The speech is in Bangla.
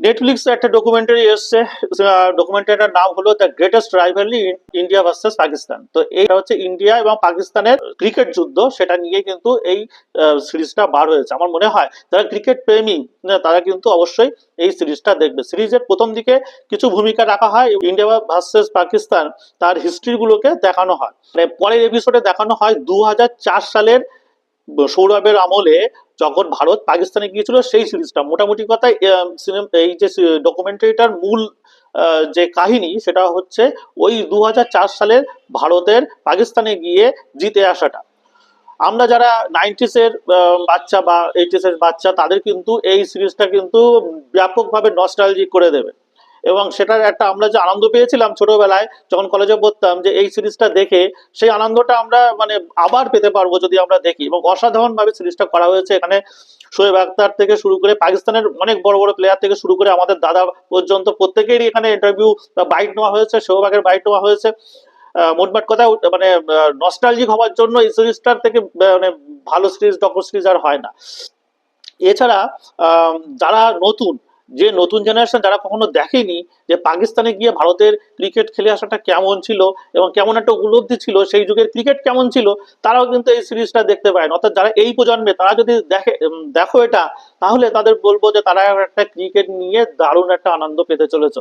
নেটফ্লিক্সে একটা ডকুমেন্টারি এসছে, ডকুমেন্টারিটার নাম হলো the greatest rivalry India versus Pakistan. তো এইটা হচ্ছে ইন্ডিয়া এবং পাকিস্তানের ক্রিকেট যুদ্ধ, সেটা নিয়ে কিন্তু এই সিরিজটা বার হয়েছে। আমার মনে হয় যারা ক্রিকেট প্রেমী তারা কিন্তু অবশ্যই এই সিরিজটা দেখবে। সিরিজের প্রথম দিকে কিছু ভূমিকা রাখা হয় ইন্ডিয়া ভার্সেস পাকিস্তান, তার হিস্ট্রি গুলোকে দেখানো হয়। মানে পরের এপিসোডে দেখানো হয় 2004 সালের সৌরভের আমলে যখন ভারত পাকিস্তানে গিয়েছিল সেই সিরিজটা। মোটামুটি কথায় এই যে ডকুমেন্টারিটার মূল যে কাহিনী সেটা হচ্ছে ওই 2004 সালের ভারতের পাকিস্তানে গিয়ে জিতে আসাটা। আমরা যারা 90s এর বাচ্চা বা 80s এর বাচ্চা, তাদের কিন্তু এই সিরিজটা কিন্তু ব্যাপকভাবে নস্টালজিক করে দেবে। এবং সেটার একটা আমরা যে আনন্দ পেয়েছিলাম ছোটবেলায় যখন কলেজে পড়তাম, যে এই সিরিজটা দেখে সেই আনন্দটা আমরা মানে আবার পেতে পারবো যদি আমরা দেখি। এবং অসাধারণ ভাবে সিরিজটা করা হয়েছে। এখানে শোয়েব আখতার থেকে শুরু করে পাকিস্তানের অনেক বড় বড় প্লেয়ার থেকে শুরু করে আমাদের দাদা পর্যন্ত প্রত্যেকেরই এখানে ইন্টারভিউ বা বাইট নেওয়া হয়েছে, শোয়েবের বাইট নেওয়া হয়েছে। মোটমাট কথা মানে নস্টালজিক হওয়ার জন্য এই সিরিজটার থেকে মানে ভালো সিরিজ, ডক্টর সিরিজ আর হয় না। এছাড়া যারা নতুন, যে নতুন জেনারেশন যারা কখনো দেখেনি যে পাকিস্তানে গিয়ে ভারতের ক্রিকেট খেলে আসাটা কেমন ছিল এবং কেমন একটা উপলব্ধি ছিল, সেই যুগের ক্রিকেট কেমন ছিল, তারাও কিন্তু এই সিরিজটা দেখতে পারেন। অর্থাৎ যারা এই প্রজন্মে, তারা যদি দেখো এটা, তাহলে তাদের বলবো যে তারা একটা ক্রিকেট নিয়ে দারুণ একটা আনন্দ পেতে চলেছে।